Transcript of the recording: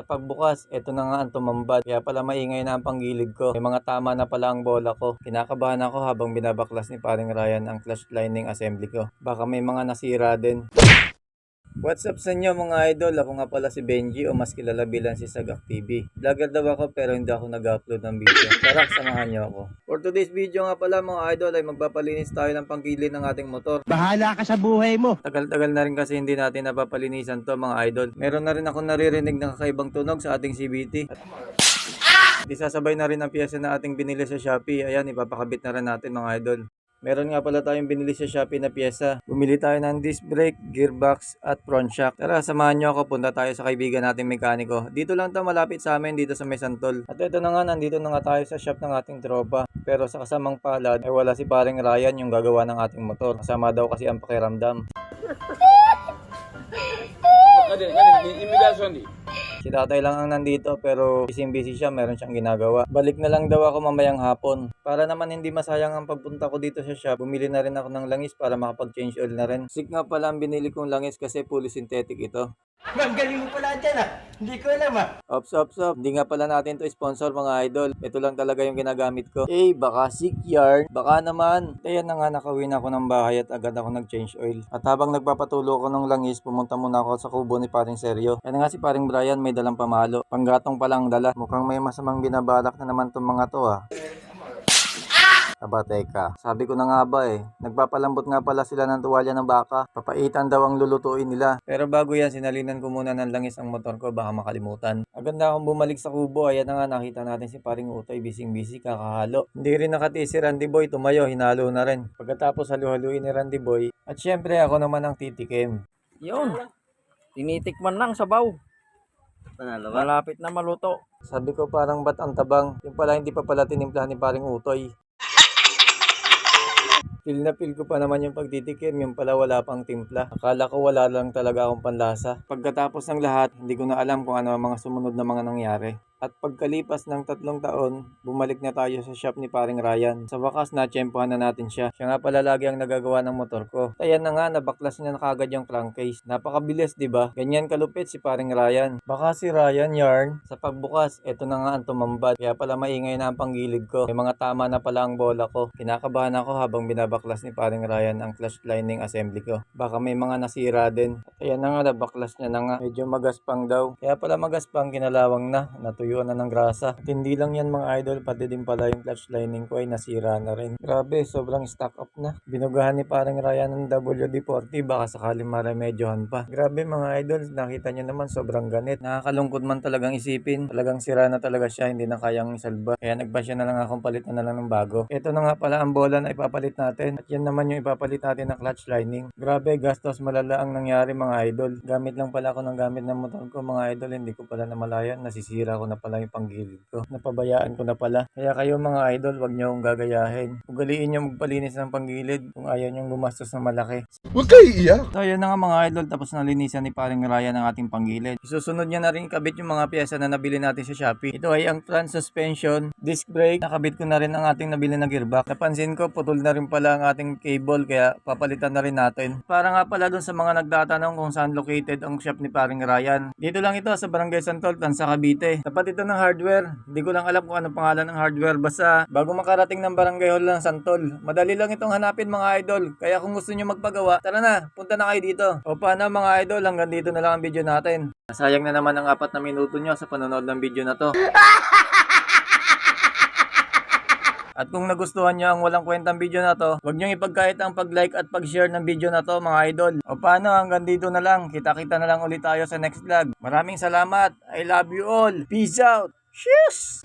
Sa pagbukas, eto na nga ang tumambad. Kaya pala maingay na ang panggilid ko. May mga tama na pala ang bola ko. Kinakabahan ako habang binabaklas ni paring Ryan ang clutch lining assembly ko. Baka may mga nasira din. What's up sa inyo mga idol? Ako nga pala si Benji o mas kilala bilang si Sagak TV. Vlogger daw ako pero hindi ako nag-upload ng video. Tara, samahan niyo ako. For today's video nga pala mga idol ay magpapalinis tayo ng panggilid ng ating motor. Bahala ka sa buhay mo. Tagal-tagal na rin kasi hindi natin napapalinisan to mga idol. Meron na rin ako naririnig ng kakaibang tunog sa ating CVT. Di sasabay na rin ang piyesa na ating binili sa Shopee. Ayan, ipapakabit na rin natin mga idol. Meron nga pala tayong binili sa Shopee na piyesa. Bumili tayo ng disc brake, gearbox at front shock. Tara, samahan nyo ako. Punta tayo sa kaibigan nating mekaniko. Dito lang to malapit sa amin, dito sa May Santol. At ito na nga, nandito na nga tayo sa shop ng ating tropa. Pero sa kasamang palad, ay wala si paring Ryan yung gagawa ng ating motor. Kasama daw kasi ang pakiramdam. Si tatay lang ang nandito pero busy siya, meron siyang ginagawa. Balik na lang daw ako mamayang hapon. Para naman hindi masayang ang pagpunta ko dito sa shop, bumili na rin ako ng langis para makapag-change oil na rin. Sik nga pala ang binili kong langis kasi fully synthetic ito. Ang galing mo pala dyan Hindi ko alam Ops. Hindi nga pala natin to sponsor mga idol. Ito lang talaga yung ginagamit ko. Baka sick yarn. Baka naman. Kaya na nga nakauwi na ako ng bahay at agad ako nag-change oil. At habang nagpapatulo ko ng langis, pumunta muna ako sa kubo ni paring Seryo. Yan nga si paring Brian, may dalang pamalo. Panggatong palang dala. Mukhang may masamang binabalak na naman tong mga to Aba teka, sabi ko na nga ba nagpapalambot nga pala sila ng tuwalya ng baka. Papaitan daw ang lulutuin nila. Pero bago yan, sinalinan ko muna ng langis ang motor ko, baka makalimutan. Agad na akong bumalik sa kubo, ayan na nga nakita natin si paring Utoy, busy kakahalo. Hindi rin nakatiis si Randy Boy, tumayo, hinalo na rin. Pagkatapos halu-haluin ni Randy Boy, at syempre ako naman ang titikim. Yun, tinitikman lang sabaw. Malapit na maluto. Sabi ko parang ba't ang tabang, yung pala hindi pa pala tinimplahan ni paring Utoy. Feel na feel ko pa naman yung pagtitikim, yung pala wala pang timpla. Akala ko wala lang talaga akong panlasa. Pagkatapos ng lahat, hindi ko na alam kung ano ang mga sumunod na mga nangyari. At pagkalipas ng 3 taon, bumalik na tayo sa shop ni paring Ryan. Sa wakas, natsyempohan na natin siya. Siya nga pala lagi ang nagagawa ng motor ko. Ayan na nga, nabaklas niya na kagad yung crankcase. Napakabilis, di ba? Ganyan kalupit si paring Ryan. Baka si Ryan yarn. Sa pagbukas, eto na nga ang tumambad. Kaya pala maingay na ang panggilid ko. May mga tama na pala ang bola ko. Kinakabahan ako habang binabaklas ni paring Ryan ang clutch lining assembly ko. Baka may mga nasira din. At ayan na nga, nabaklas niya na nga. Medyo magaspang daw. Kaya pala magaspang, kinalawang na. Natuyuan na ng grasa. At hindi lang yan mga idol, pati din pala yung clutch lining ko ay nasira na rin. Grabe, sobrang stock up na. Binugahan ni parang Ryan ng WD-40, baka sakali maremedyohan pa. Grabe mga idol, nakita nyo naman sobrang ganit. Nakakalungkot man talagang isipin. Talagang sira na talaga siya, hindi na kayang isalba. Kaya nagbasya na lang akong palitan na lang ng bago. Ito na nga pala ang bola na ipapalit natin. At yan naman yung ipapalit natin na clutch lining. Grabe, gastos malala ang nangyari mga idol. Gamit lang pala ako ng gamit ng motor ko mga idol, hindi ko pala namalayan. Nasisira ko na pala yung panggilid ko. Napabayaan ko na pala. Kaya kayo mga idol, wag nyo akong gagayahin. Ugaliin nyo magpalinis ng panggilid kung ayaw nyo gumastos na malaki. Huwag kayo iiyak. So yun na nga mga idol, tapos na linisan ni paring Ryan ang ating panggilid. Susunod niya na rin ikabit yung mga piyesa na nabili natin sa Shopee. Ito ay ang front suspension, disc brake, nakabit ko na rin ang ating nabili na gearbox. Napansin ko, putol na rin pala ang ating cable, kaya papalitan na rin natin. Para nga pala dun sa mga nagtatanong kung saan located ang shop ni paring Ryan. Dito lang ito sa Barangay Santol, Tansa, Cavite. Tapat ito ng hardware. Hindi ko lang alam kung anong pangalan ng hardware. Basta bago makarating ng Barangay Hall ng Santol. Madali lang itong hanapin mga idol. Kaya kung gusto nyo magpagawa, tara na, punta na kayo dito. O paano mga idol, hanggang dito na lang ang video natin. Sayang na naman ang 4 na minuto nyo sa panonood ng video na to. At kung nagustuhan nyo ang walang kwentang video na to, huwag nyo ipagkait ang pag-like at pag-share ng video na to mga idol. O paano, hanggang dito na lang. Kita-kita na lang ulit tayo sa next vlog. Maraming salamat. I love you all. Peace out. Cheers!